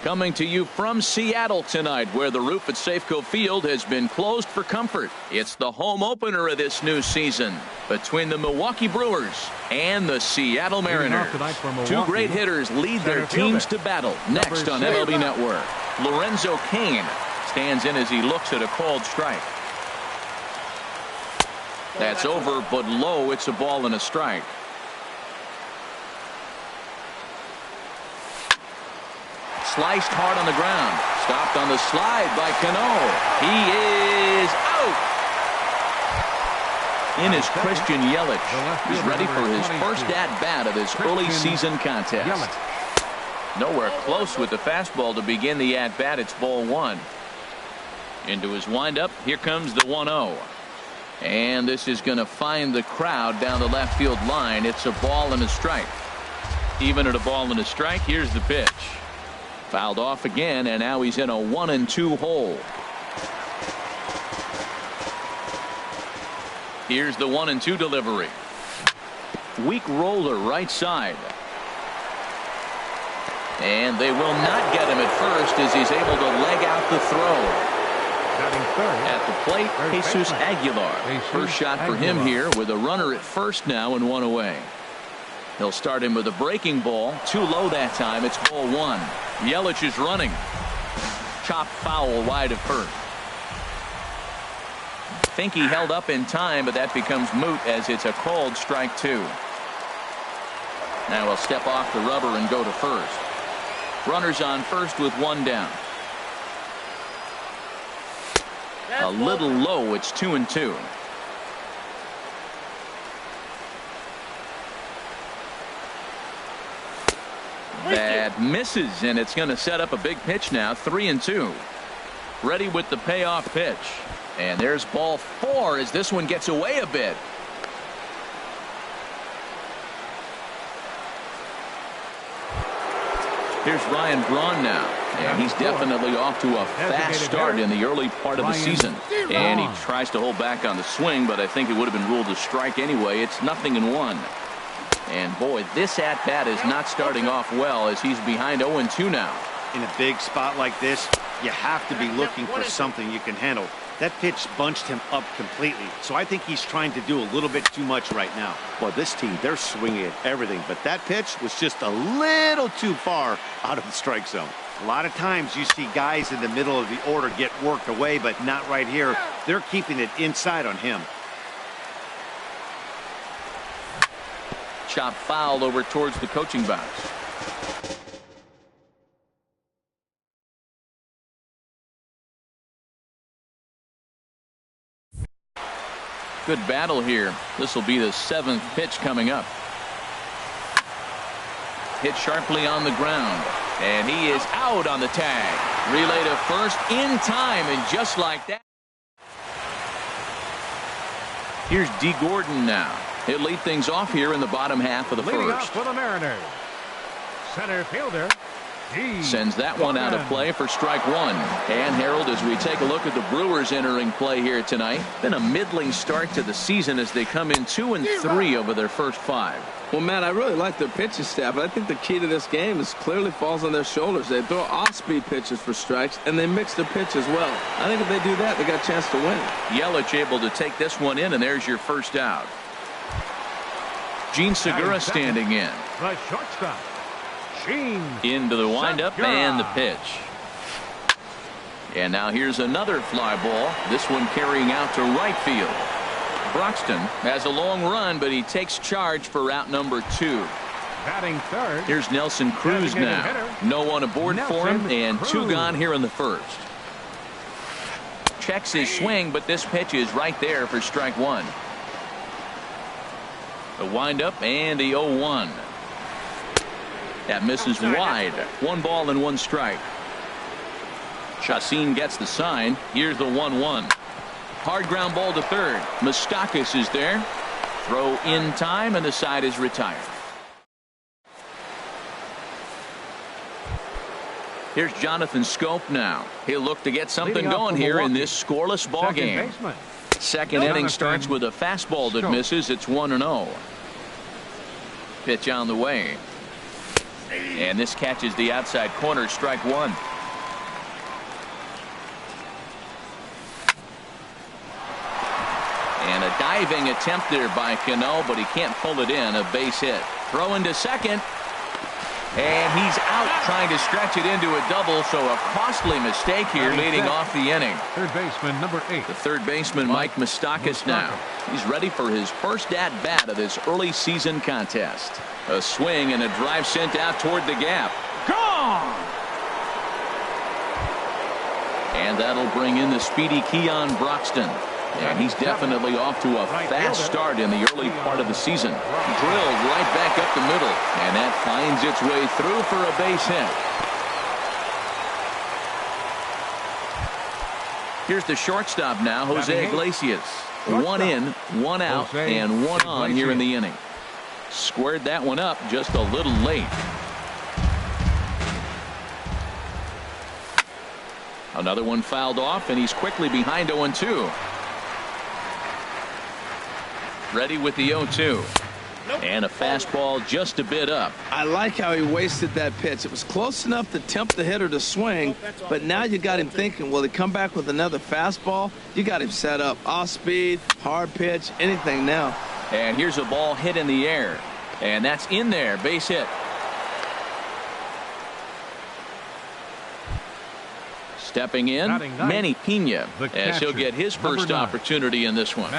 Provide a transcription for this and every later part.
Coming to you from Seattle tonight, where the roof at Safeco Field has been closed for comfort. It's the home opener of this new season between the Milwaukee Brewers and the Seattle Mariners. Two great hitters lead their teams to battle. Next on MLB Network, Lorenzo Cain stands in as he looks at a called strike. That's over, but low. It's a ball and a strike. Sliced hard on the ground. Stopped on the slide by Cano. He is out. In is Christian Yelich. He's ready for his first at-bat of this early season contest. Nowhere close with the fastball to begin the at-bat. It's ball one. Into his windup. Here comes the 1-0. And this is going to find the crowd down the left field line. It's a ball and a strike. Even at a ball and a strike, here's the pitch. Fouled off again, and now he's in a 1-2 hole. Here's the 1-2 delivery. Weak roller right side. And they will not get him at first as he's able to leg out the throw. At the plate, ksc2339. First shot for him here with a runner at first now and one away. He'll start him with a breaking ball. Too low that time. It's ball one. Yelich is running. Chopped foul wide of first. Think he held up in time, but that becomes moot as it's a called strike two. Now he'll step off the rubber and go to first. Runners on first with one down. A little low. It's 2-2. That misses, and it's going to set up a big pitch now. 3-2. Ready with the payoff pitch. And there's ball four as this one gets away a bit. Here's Ryan Braun now. And he's definitely off to a fast start in the early part of the season. And he tries to hold back on the swing, but I think it would have been ruled a strike anyway. It's 0-1. And boy, this at-bat is not starting off well as he's behind 0-2 now. In a big spot like this, you have to be looking for something you can handle. That pitch bunched him up completely, so I think he's trying to do a little bit too much right now. Well, this team, they're swinging at everything, but that pitch was just a little too far out of the strike zone. A lot of times you see guys in the middle of the order get worked away, but not right here. They're keeping it inside on him. Chop foul over towards the coaching box. Good battle here. This will be the seventh pitch coming up. Hit sharply on the ground. And he is out on the tag. Relay to first in time, and just like that. Here's D. Gordon now. He'll lead things off here in the bottom half of the Leading first. off for the Mariners, center fielder sends that one out of play for strike one. And Harold, as we take a look at the Brewers entering play here tonight, been a middling start to the season as they come in 2-3 over their first five. Well, Matt, I really like their pitching staff, but I think the key to this game is clearly falls on their shoulders. They throw off-speed pitches for strikes, and they mix their pitch as well. I think if they do that, they got a chance to win. Yelich able to take this one in, and there's your first out. Gene Segura standing in. The shortstop, Gene into the windup Segura. And the pitch. And now here's another fly ball. This one carrying out to right field. Broxton has a long run, but he takes charge for route number 2. Batting third. Here's Nelson Cruz now. Hitter. No one aboard for him, and Cruz. 2 gone here in the first. Checks his swing, but this pitch is right there for strike one. The windup and the 0-1. That misses wide. 1 ball and 1 strike. Chacin gets the sign. Here's the 1-1. Hard ground ball to third. Moustakas is there. Throw in time, and the side is retired. Here's Jonathan Scope now. He'll look to get something going here in this scoreless ball game. Second inning starts with a fastball that misses. It's 1-0. Pitch on the way. And this catches the outside corner, strike one. And a diving attempt there by Cano, but he can't pull it in. A base hit. Throw into second. And he's out trying to stretch it into a double, so a costly mistake here leading off the inning. Third baseman, number 8. The third baseman, Mike Moustakas now. He's ready for his first at-bat of this early season contest. A swing and a drive sent out toward the gap. Gone! And that'll bring in the speedy Keon Broxton. And he's definitely off to a fast start in the early part of the season. Drilled right back up the middle. And that finds its way through for a base hit. Here's the shortstop now, Jose Iglesias. One in, one out, and one on here in the inning. Squared that one up just a little late. Another one fouled off, and he's quickly behind 0-2. Ready with the 0-2. And a fastball just a bit up. I like how he wasted that pitch. It was close enough to tempt the hitter to swing, but now you got him thinking, will he come back with another fastball? You got him set up. Off speed, hard pitch, anything now. And here's a ball hit in the air. And that's in there. Base hit. Stepping in, Manny Pena, as he'll get his first opportunity in this one.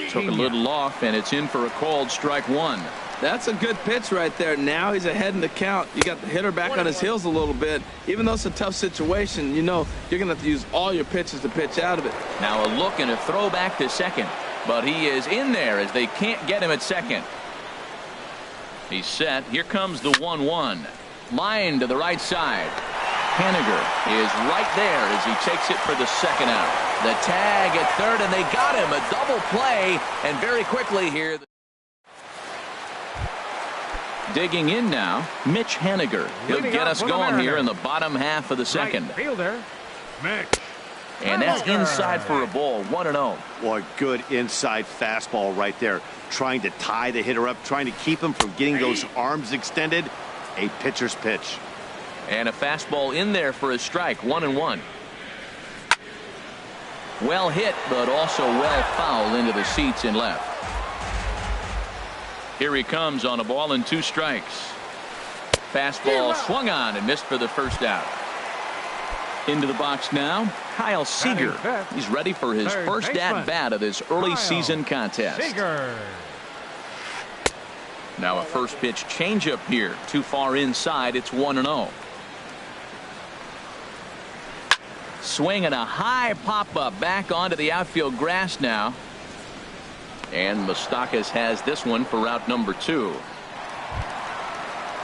Took a little off, and it's in for a called strike one. That's a good pitch right there. Now he's ahead in the count. You got the hitter back on his heels a little bit. Even though it's a tough situation, you know you're going to have to use all your pitches to pitch out of it. Now a look and a throw back to second. But he is in there as they can't get him at second. He's set. Here comes the 1-1. Line to the right side. Haniger is right there as he takes it for the second out. The tag at third, and they got him. A double play, and very quickly here. Digging in now, Mitch Haniger. He'll get us going here in the bottom half of the second. Right fielder, Mitch. And that's inside for a ball, 1-0. Boy, good inside fastball right there. Trying to tie the hitter up, trying to keep him from getting those arms extended. A pitcher's pitch. And a fastball in there for a strike, 1-1. Well hit, but also well fouled into the seats in left. Here he comes on a ball and 2 strikes. Fastball swung on and missed for the first out. Into the box now, Kyle Seager. He's ready for his first at-bat of this early season contest. Now a first pitch changeup here. Too far inside, it's 1-0. Swing and a high pop-up back onto the outfield grass now. And Moustakas has this one for route number 2.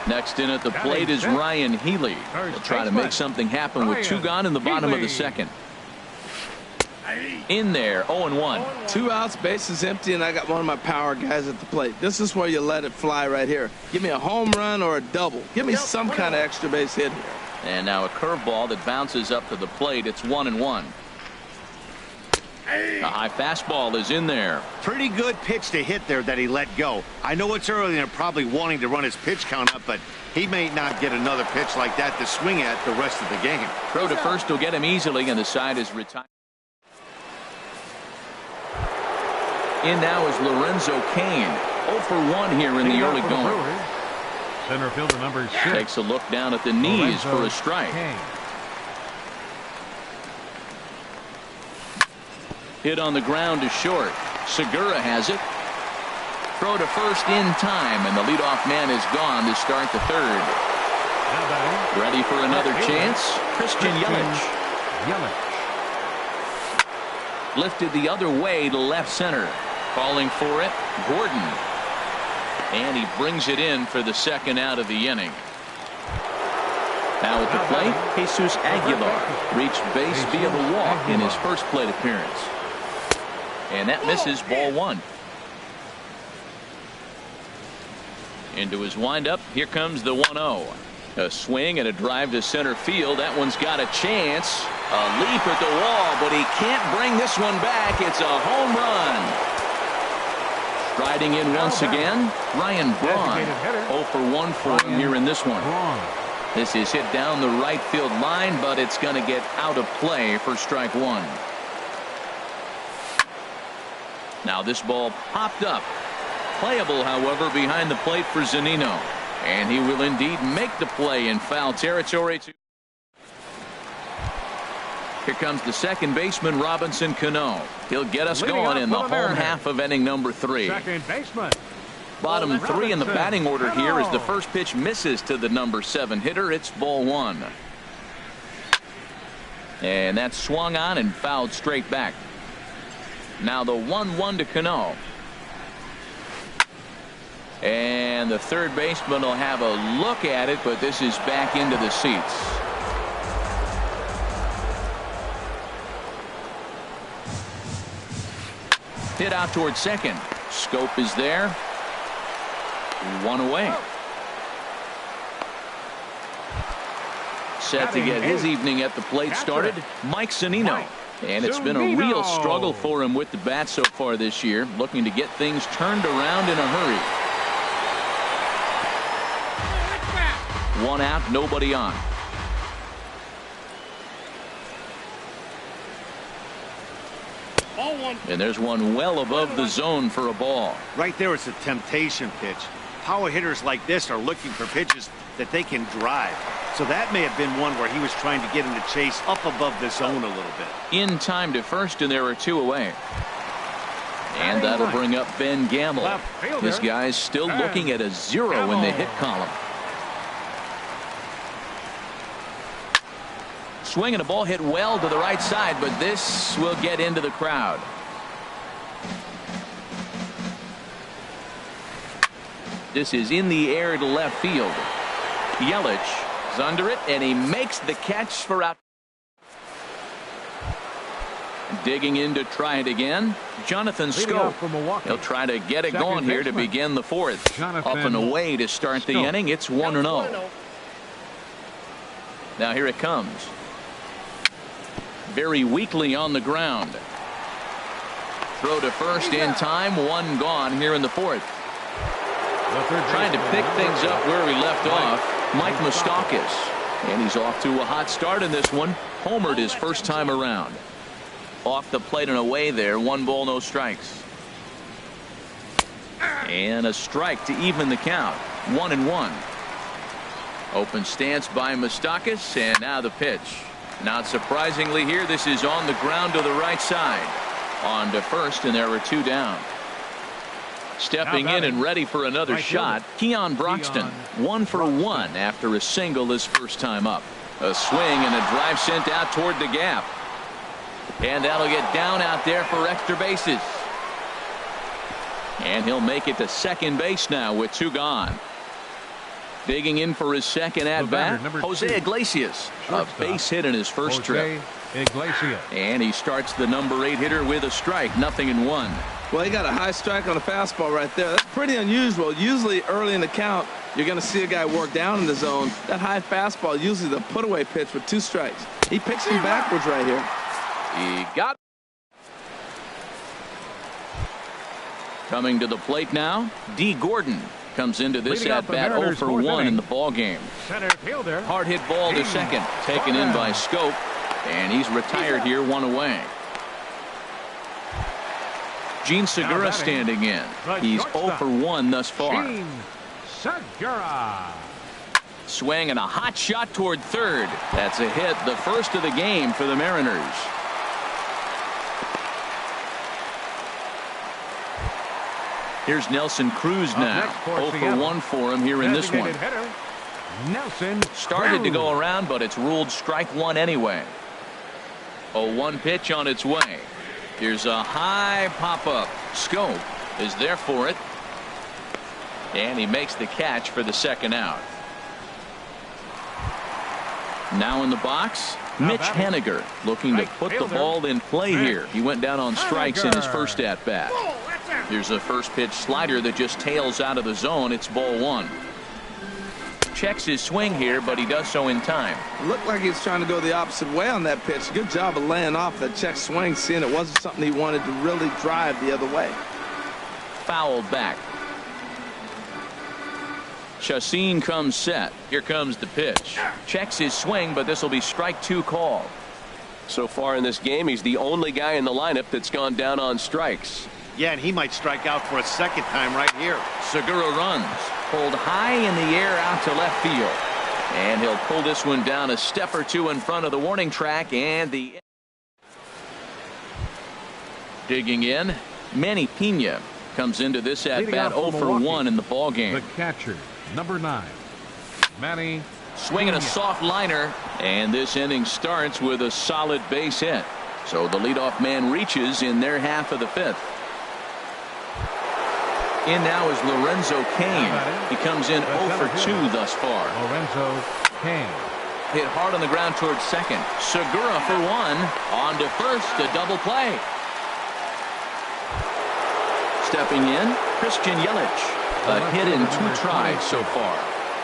Next in at the plate is Ryan Healy. He'll try to make something happen with 2 gone in the bottom of the second. In there, 0-1. 2 outs, bases empty, and I got one of my power guys at the plate. This is where you let it fly right here. Give me a home run or a double. Give me some kind of extra base hit here. And now a curveball that bounces up to the plate. It's 1-1. A high fastball is in there. Pretty good pitch to hit there that he let go. I know it's early and they're probably wanting to run his pitch count up, but he may not get another pitch like that to swing at the rest of the game. Throw to first will get him easily, and the side is retired. In now is Lorenzo Cain. 0 for 1 here in the early going. Center fielder number 6. Takes a look down at the knees for a strike. Hit on the ground to short. Segura has it. Throw to first in time, and the leadoff man is gone to start the third. Ready for another chance? Christian Yelich. Lifted the other way to left center. Calling for it, Gordon. And he brings it in for the second out of the inning. Now at the plate, Jesus Aguilar reached base via the walk in his first plate appearance. And that misses, ball 1. Into his windup, here comes the 1-0. A swing and a drive to center field. That one's got a chance. A leap at the wall, but he can't bring this one back. It's a home run. Striding in once again, Ryan Braun. 0 for 1 for him here in this one. This is hit down the right field line, but it's going to get out of play for strike one. Now this ball popped up. Playable, however, behind the plate for Zunino. And he will indeed make the play in foul territory. Here comes the second baseman, Robinson Cano. He'll get us going in the home half of inning number 3. Second baseman. Bottom 3 in the batting order here as the first pitch misses to the number 7 hitter. It's ball 1. And that's swung on and fouled straight back. Now the 1-1 to Cano. And the third baseman will have a look at it, but this is back into the seats. Hit out towards second. Scope is there. 1 away. Set to get his evening at the plate started, Mike Zunino. And it's been a real struggle for him with the bat so far this year, looking to get things turned around in a hurry. 1 out, nobody on. And there's one well above the zone for a ball. Right there, it's a temptation pitch. Power hitters like this are looking for pitches that they can drive. So that may have been one where he was trying to get him to chase up above the zone a little bit. In time to first, and there are 2 away. And that'll bring up Ben Gamble. This guy's still looking at a 0 in the hit column. Swinging a ball hit well to the right side, but this will get into the crowd. This is in the air to left field. Yelich is under it, and he makes the catch for out. Digging in to try it again, Jonathan Scope. He'll try to get it going here to begin the 4th. Up and away to start the inning. It's 1-0. Now here it comes. Very weakly on the ground. Throw to first in time. 1 gone here in the 4th. Trying to pick things up where he left off, Mike Moustakas. And he's off to a hot start in this one. Homered his first time around. Off the plate and away there. 1 ball, no strikes. And a strike to even the count. 1-1. Open stance by Moustakas, and now the pitch. Not surprisingly here, this is on the ground to the right side. On to first, and there are 2 down. Stepping in and ready for another shot, Keon Broxton. 1 for 1 after a single his first time up. A swing and a drive sent out toward the gap. And that'll get down out there for extra bases. And he'll make it to second base now with 2 gone. Digging in for his second at-bat, Jose Iglesias. A base hit in his first trip. And he starts the number 8 hitter with a strike. 0-1. Well, he got a high strike on a fastball right there. That's pretty unusual. Usually early in the count, you're going to see a guy work down in the zone. That high fastball, usually the put-away pitch with 2 strikes. He picks him backwards right here. He got. Coming to the plate now, D. Gordon. Comes into this at-bat 0 for 1 in the ball game. Hard hit ball to second, taken in by Scope, and he's retired here, 1 away. Gene Segura standing in. He's 0 for 1 thus far. Swing and a hot shot toward third. That's a hit, the first of the game for the Mariners. Here's Nelson Cruz now. 0 for 1 for him here in this one. Started to go around, but it's ruled strike 1 anyway. 0-1 pitch on its way. Here's a high pop-up. Scope is there for it. And he makes the catch for the second out. Now in the box, Mitch Haniger looking to put the ball in play here. He went down on strikes in his first at-bat. Here's a first pitch slider that just tails out of the zone. It's ball 1. Checks his swing here, but he does so in time. It looked like he was trying to go the opposite way on that pitch. Good job of laying off that check swing, seeing it wasn't something he wanted to really drive the other way. fouled back. Chacin comes set. Here comes the pitch. Checks his swing, but this will be strike 2 call. So far in this game, he's the only guy in the lineup that's gone down on strikes. Yeah, and he might strike out for a second time right here. Segura runs. Pulled high in the air out to left field. And he'll pull this one down a step or two in front of the warning track. And the digging in, Manny Pena comes into this at-bat 0 for 1 in the ballgame. The catcher, number 9, Manny. Swinging a soft liner, and this inning starts with a solid base hit. So the leadoff man reaches in their half of the 5th. In now is Lorenzo Cain. He comes in 0 for 2 thus far. Lorenzo Cain. Hit hard on the ground towards second. Segura for 1. On to first, a double play. Stepping in, Christian Yelich. A hit in 2 tries so far.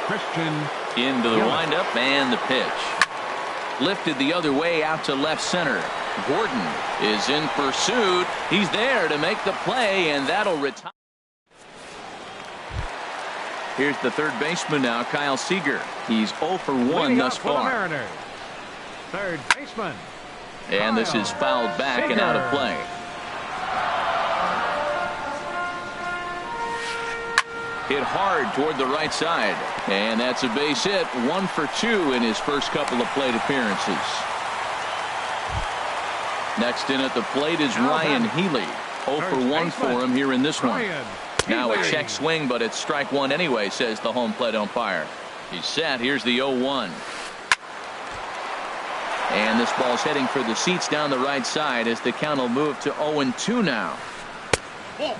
Christian into the windup and the pitch. Lifted the other way out to left center. Gordon is in pursuit. He's there to make the play, and that'll retire. Here's the third baseman now, Kyle Seager. He's 0 for 1 thus far. Third baseman. And this is fouled back and out of play. Hit hard toward the right side. And that's a base hit. 1 for 2 in his first couple of plate appearances. Next in at the plate is Ryan Healy. 0 for 1 for him here in this one. Now a check swing, but it's strike 1 anyway, says the home plate umpire. He's set. Here's the 0-1. And this ball's heading for the seats down the right side as the count will move to 0-2 now.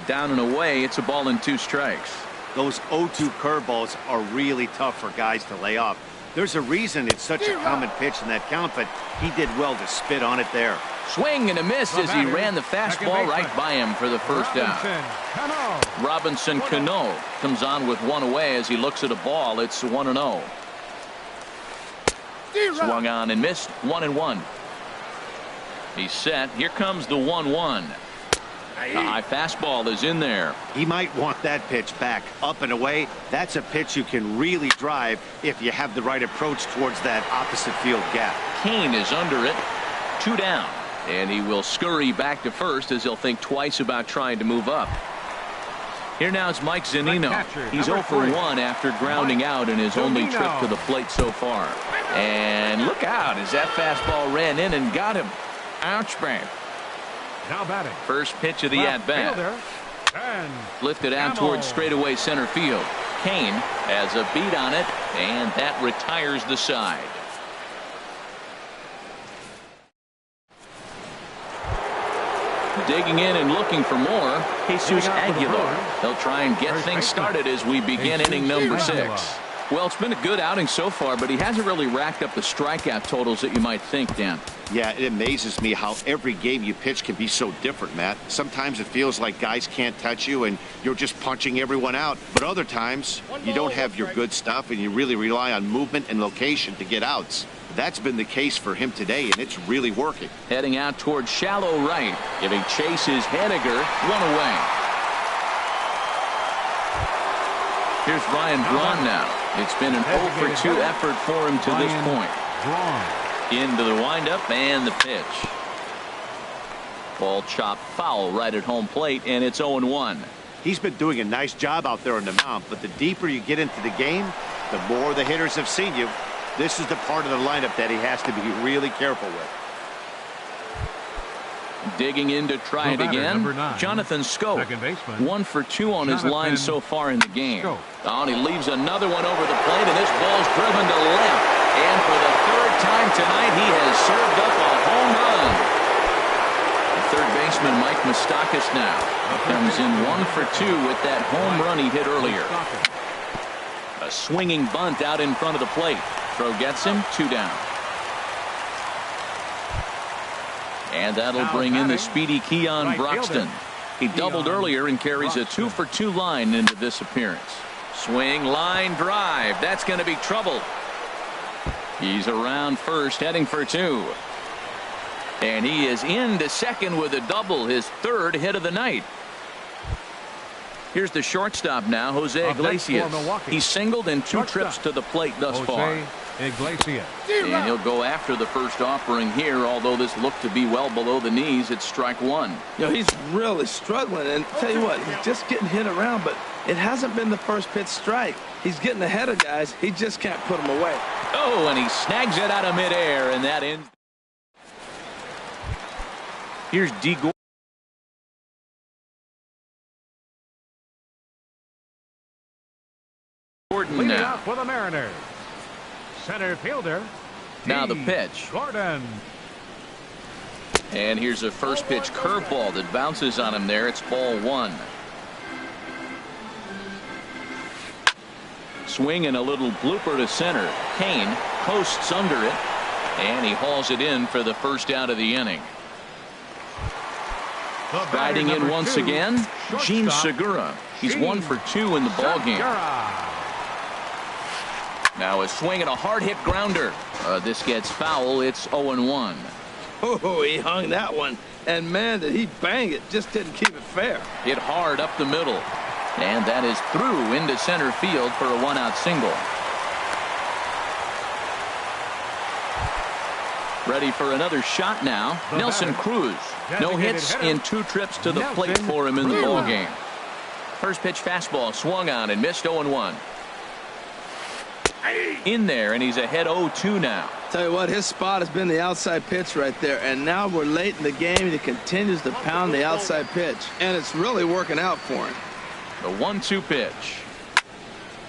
Down and away, it's a ball and 2 strikes. Those 0-2 curveballs are really tough for guys to lay off. There's a reason it's such a common pitch in that count, but he did well to spit on it there. Swing and a miss as he ran the fastball right by him for the first out. Robinson Cano comes on with 1 away as he looks at a ball. It's 1-0. Swung on and missed. 1-1. He's set. Here comes the 1-1. The high fastball is in there. He might want that pitch back up and away. That's a pitch you can really drive if you have the right approach towards that opposite field gap. Cain is under it. 2 down. And he will scurry back to first as he'll think twice about trying to move up. Here now is Mike Zunino. He's 0 for 1 after grounding out in his only trip to the plate so far. And look out as that fastball ran in and got him. Ouch, man. Now batting. First pitch of the at-bat. Lifted out towards straightaway center field. Cain has a beat on it, and that retires the side. Digging in and looking for more, Jesus Aguilar. They'll try and get things started as we begin inning number 6. Well, it's been a good outing so far, but he hasn't really racked up the strikeout totals that you might think, Dan. Yeah, it amazes me how every game you pitch can be so different, Matt. Sometimes it feels like guys can't touch you and you're just punching everyone out. But other times, you don't have your good stuff and you really rely on movement and location to get outs. That's been the case for him today, and it's really working. Heading out towards shallow right, giving chase is Henniger. 1 away. Here's Ryan Braun now. It's been an 0 for 2 effort for him to this point. Into the windup and the pitch. Ball chopped foul right at home plate, and it's 0-1. He's been doing a nice job out there on the mound, but the deeper you get into the game, the more the hitters have seen you. This is the part of the lineup that he has to be really careful with. Digging in to try it again. Jonathan Scope. 1 for 2 on his line so far in the game. Oh, and he leaves another one over the plate, and this ball's driven to left. And for the 3rd time tonight, he has served up a home run. The third baseman, Mike Moustakas, now comes in 1 for 2 with that home run he hit earlier. A swinging bunt out in front of the plate. Throw gets him. 2 down. And that'll bring in the speedy Keon Broxton. He doubled earlier and carries a 2 for 2 line into this appearance. Swing, line, drive. That's going to be trouble. He's around first, heading for 2. And he is into second with a double, his 3rd hit of the night. Here's the shortstop now, Jose Iglesias. He's singled in 2 trips to the plate thus far. Iglesias. And he'll go after the first offering here, although this looked to be well below the knees. It's strike 1. He's really struggling, and tell you what, he's just getting hit around, but it hasn't been the first pitch strike. He's getting ahead of guys. He just can't put them away. Oh, and he snags it out of midair, and that ends. Here's D. Gordon Leading now. up for the Mariners. Center fielder. Now the pitch. Gordon. And here's a first pitch curveball that bounces on him there. It's ball 1. Swing and a little blooper to center. Kane coasts under it, and he hauls it in for the first out of the inning. Riding in once again, Gene Segura. He's 1 for 2 in the ballgame. Now a swing and a hard-hit grounder. This gets foul. It's 0-1. Oh, he hung that one. And, man, did he bang it. Just didn't keep it fair. Hit hard up the middle. And that is through into center field for a 1-out single. Ready for another shot now. Nelson Cruz. No hits in 2 trips to the plate for him in the ballgame. First pitch fastball swung on and missed 0-1. In there, and he's ahead 0-2 now. Tell you what, his spot has been the outside pitch right there, and now we're late in the game, and he continues to pound the outside pitch, and it's really working out for him. The 1-2 pitch.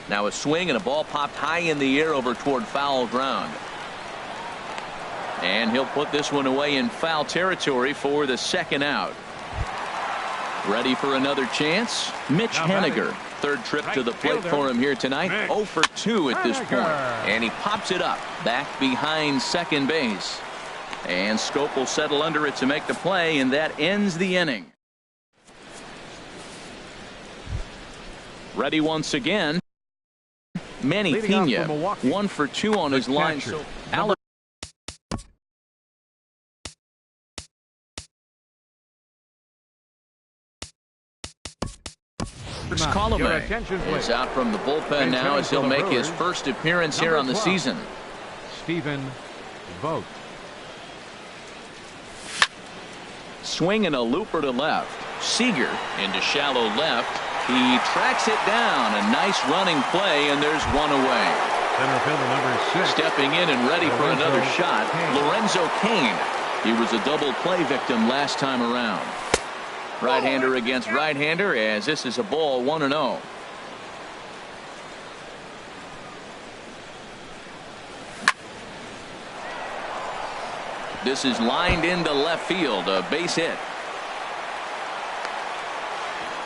Now a swing and a ball popped high in the air over toward foul ground. And he'll put this one away in foul territory for the second out. Ready for another chance? Mitch Haniger. Third trip to the plate for him here tonight. 0 for 2 at this point. And he pops it up back behind second base. And Scope will settle under it to make the play, and that ends the inning. Ready once again. Manny Pena. 1 for 2 on his line. So Colomé is out from the bullpen now as he'll make his first appearance here on the season. Stephen Vogt. Swing and a looper to left. Seager into shallow left. He tracks it down. A nice running play, and there's one away. Center fielder number 6. Stepping in and ready for another shot, Lorenzo Cain. He was a double play victim last time around. Right-hander against right-hander, as this is a ball 1-0. This is lined into left field, a base hit.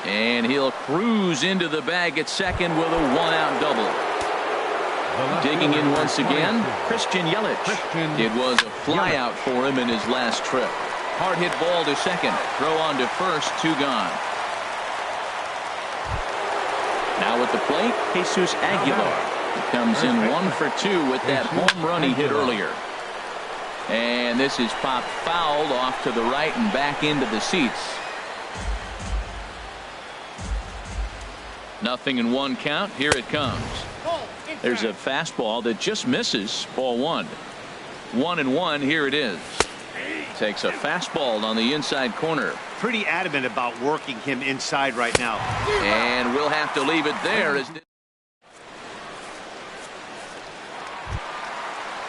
And he'll cruise into the bag at second with a 1-out double. Digging in once again, Christian Yelich. It was a flyout for him in his last trip. Hard hit ball to second. Throw on to first. 2 gone. Now at the plate, Jesus Aguilar. He comes in 1 for 2 with that home run he hit earlier. And this is popped fouled off to the right and back into the seats. 0-1 count. Here it comes. There's a fastball that just misses. Ball 1. 1-1. Here it is. Takes a fastball on the inside corner. Pretty adamant about working him inside right now. And we'll have to leave it there.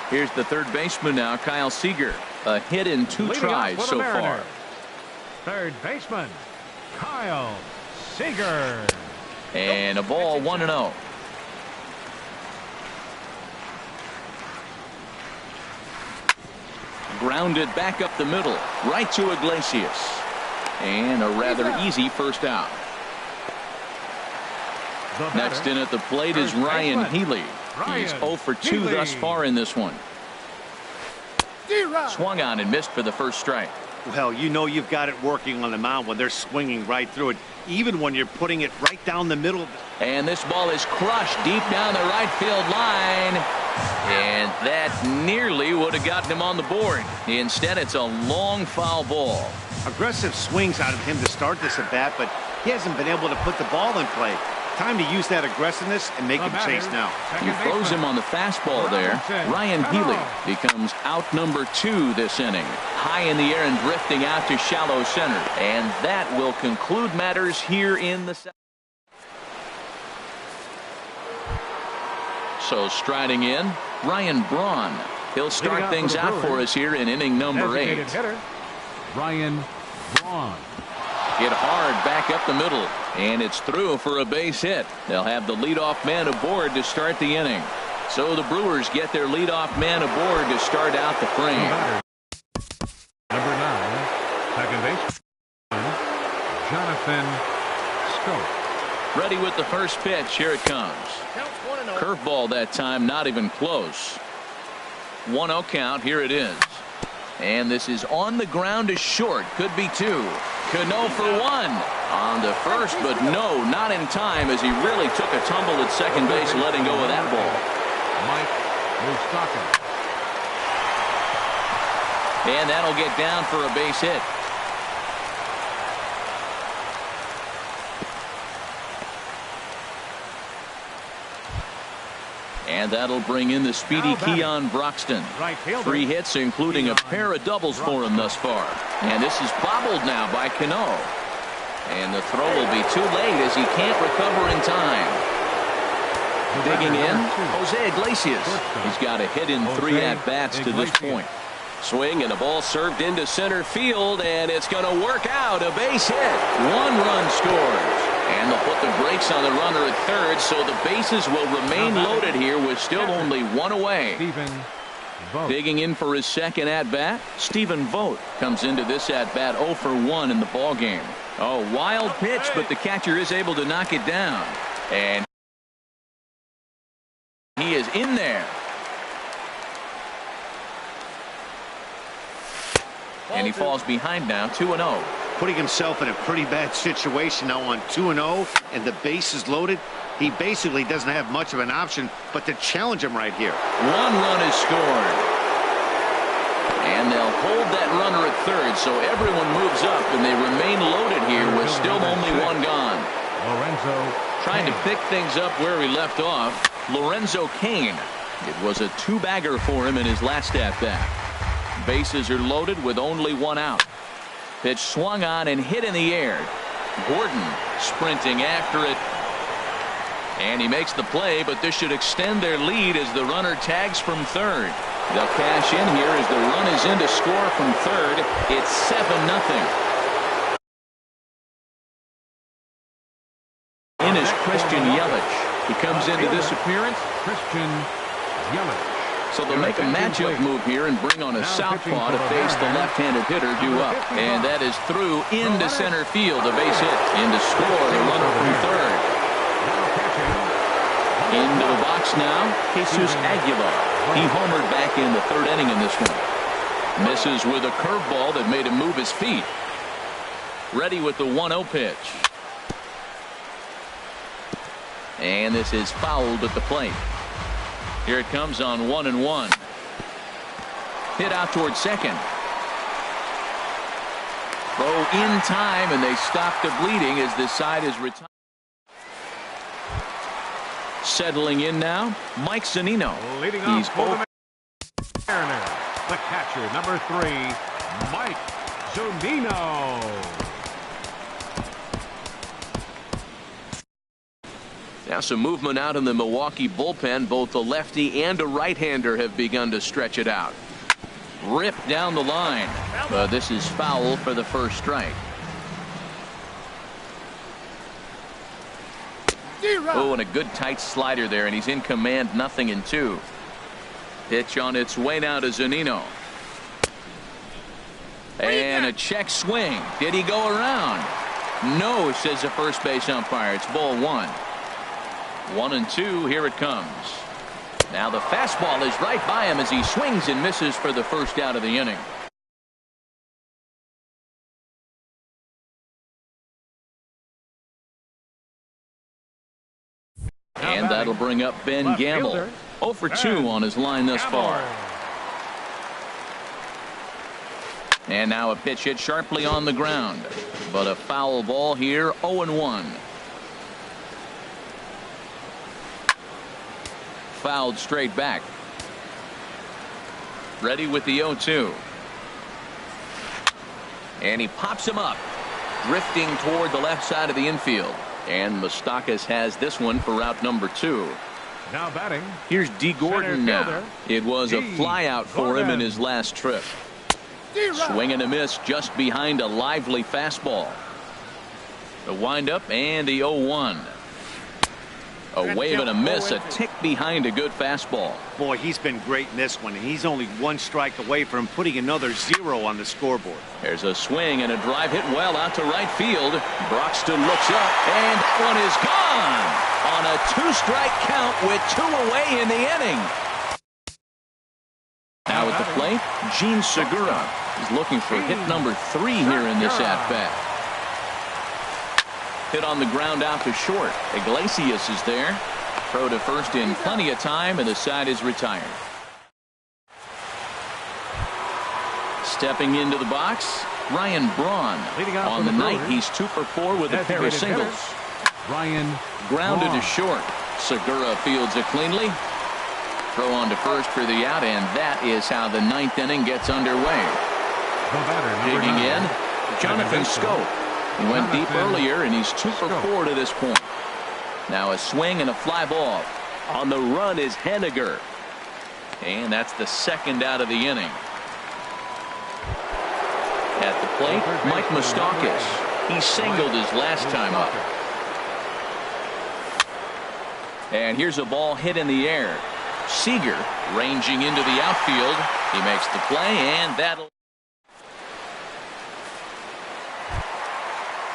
Here's the third baseman now, Kyle Seager. A hit in 2 tries so far. Third baseman, Kyle Seager. And a ball 1-0. Grounded back up the middle, right to Iglesias. And a rather easy first out. Next in at the plate is Ryan Healy. He's 0 for 2 thus far in this one. Swung on and missed for the first strike. Well, you know you've got it working on the mound when they're swinging right through it, even when you're putting it right down the middle. And this ball is crushed deep down the right field line. And that nearly would have gotten him on the board. Instead, it's a long foul ball. Aggressive swings out of him to start this at bat, but He hasn't been able to put the ball in play. Time to use that aggressiveness and make him chase now. He throws him on the fastball there. Ryan Healy becomes out number 2 this inning. High in the air and drifting out to shallow center. And that will conclude matters here in the second. So striding in, Ryan Braun. He'll start things out for us here in inning number 8. Hitter, Ryan Braun. Hit hard back up the middle, and it's through for a base hit. They'll have the leadoff man aboard to start the inning. So the Brewers get their leadoff man aboard to start out the frame. Number 9, second base, Jonathan Scope. Ready with the first pitch. Here it comes. Curveball that time, not even close. 1-0 count. Here it is. And this is on the ground to short. Could be 2. Cano for 1 on the first, but no, not in time as he really took a tumble at second base, letting go of that ball. Mike Moustakas. And that'll get down for a base hit. And that'll bring in the speedy Keon Broxton. 3 hits, including a pair of doubles for him thus far. And this is bobbled now by Cano. And the throw will be too late as he can't recover in time. Digging in, Jose Iglesias. He's got a hit in 3 at-bats to this point. Swing and a ball served into center field, and it's going to work out. A base hit. 1 run scores. And they'll put the brakes on the runner at third, so the bases will remain loaded here with still only 1 away. Digging in for his second at-bat, Stephen Vogt comes into this at-bat 0 for 1 in the ballgame. Oh, wild pitch, but the catcher is able to knock it down. And he is in there. And he falls behind now, 2-0. Putting himself in a pretty bad situation now on 2-0, and the base is loaded. He basically doesn't have much of an option but to challenge him right here. 1 run is scored. And they'll hold that runner at third, so everyone moves up, and they remain loaded here with still only 1 gone. Lorenzo trying to pick things up where he left off. Lorenzo Cain. It was a 2-bagger for him in his last at-bat. Bases are loaded with only 1 out. Pitch swung on and hit in the air. Gordon sprinting after it. And he makes the play, but this should extend their lead as the runner tags from third. They'll cash in here as the run is in to score from third. It's 7-0. In is Christian Yelich. He comes into this appearance. Christian Yelich. So they'll make a matchup move here and bring on a southpaw to face the left-handed hitter due up. And that is through into center field. A base hit. In to score the runner from third. Into the box now, Jesus Aguilar. He homered back in the 3rd inning in this one. Misses with a curveball that made him move his feet. Ready with the 1-0 pitch. And this is fouled at the plate. Here it comes on 1-1. Hit out toward second. Throw in time, and they stop the bleeding as this side is retired. Settling in now, Mike Zunino. He's over. The catcher, number 3, Mike Zunino. Now some movement out in the Milwaukee bullpen. Both a lefty and a right-hander have begun to stretch it out. Ripped down the line. But this is foul for the first strike. Oh, and a good tight slider there, and he's in command, 0-2. Pitch on its way now to Zunino. And a check swing. Did he go around? No, says the first base umpire. It's ball 1. 1-2. Here it comes. Now the fastball is right by him as he swings and misses for the first out of the inning. And that'll bring up Ben Gamble. 0 for 2 on his line thus far. And now a pitch hit sharply on the ground. But a foul ball here, 0-1. Fouled straight back. Ready with the 0-2. And he pops him up, drifting toward the left side of the infield. And Moustakas has this one for route number 2. Now batting. Here's D. Gordon now. It was a flyout for him in his last trip. Swing and a miss just behind a lively fastball. The windup and the 0-1. A wave and a miss, a tick behind a good fastball. Boy, he's been great in this one, and he's only one strike away from putting another 0 on the scoreboard. There's a swing and a drive hit well out to right field. Broxton looks up, and that one is gone on a 2-strike count with 2 away in the inning. Now at the plate, Gene Segura is looking for hit number 3 here in this at-bat. Hit on the ground out to short. Iglesias is there. Throw to first in plenty of time, and the side is retired. Stepping into the box, Ryan Braun. On the night, he's 2 for 4 with a pair of singles. Ryan grounded to short. Segura fields it cleanly. Throw on to first for the out, and that is how the 9th inning gets underway. Digging in, Jonathan Scope. He went deep earlier, and he's 2 for 4 to this point. Now a swing and a fly ball. On the run is Henniger. And that's the 2nd out of the inning. At the plate, Mike Moustakas. He singled his last time up. And here's a ball hit in the air. Seager ranging into the outfield. He makes the play, and that'll...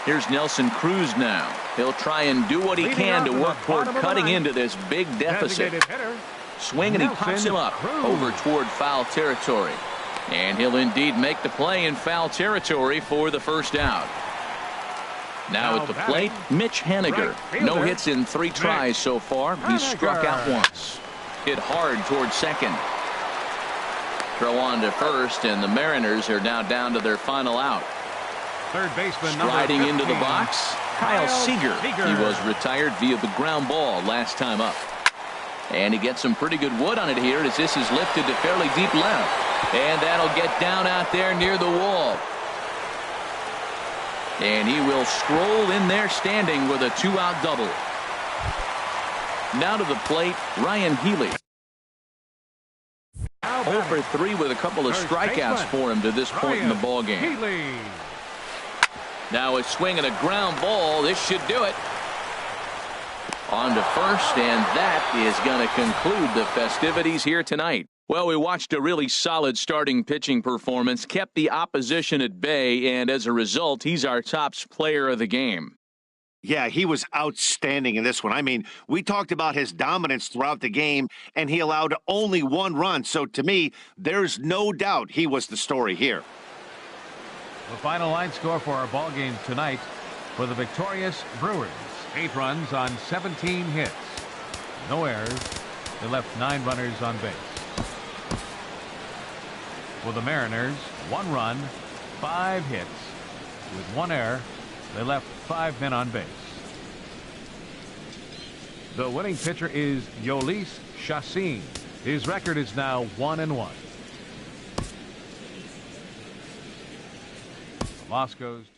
Here's Nelson Cruz now. He'll try and do what he can to work toward cutting into this big deficit. Swing, and he pops him up over toward foul territory. And he'll indeed make the play in foul territory for the first out. Now at the plate, Mitch Henniger. No hits in 3 tries so far. He's struck out once. Hit hard toward second. Throw on to first, and the Mariners are now down to their final out. Third baseman striding into the box, Kyle Seager. He was retired via the ground ball last time up. And he gets some pretty good wood on it here as this is lifted to fairly deep left. And that'll get down out there near the wall. And he will stroll in there standing with a 2-out double. Now to the plate, Ryan Healy. 0 for 3 with a couple of strikeouts for him to this point in the ballgame. Now a swing and a ground ball. This should do it. On to first, and that is going to conclude the festivities here tonight. Well, we watched a really solid starting pitching performance, kept the opposition at bay, and as a result, he's our top player of the game. Yeah, he was outstanding in this one. I mean, we talked about his dominance throughout the game, and he allowed only 1 run. So to me, there's no doubt he was the story here. The final line score for our ball game tonight for the victorious Brewers. 8 runs on 17 hits. No errors. They left 9 runners on base. For the Mariners, 1 run, 5 hits. With 1 error, they left 5 men on base. The winning pitcher is Yolis Chassin. His record is now 1-1. The loss goes to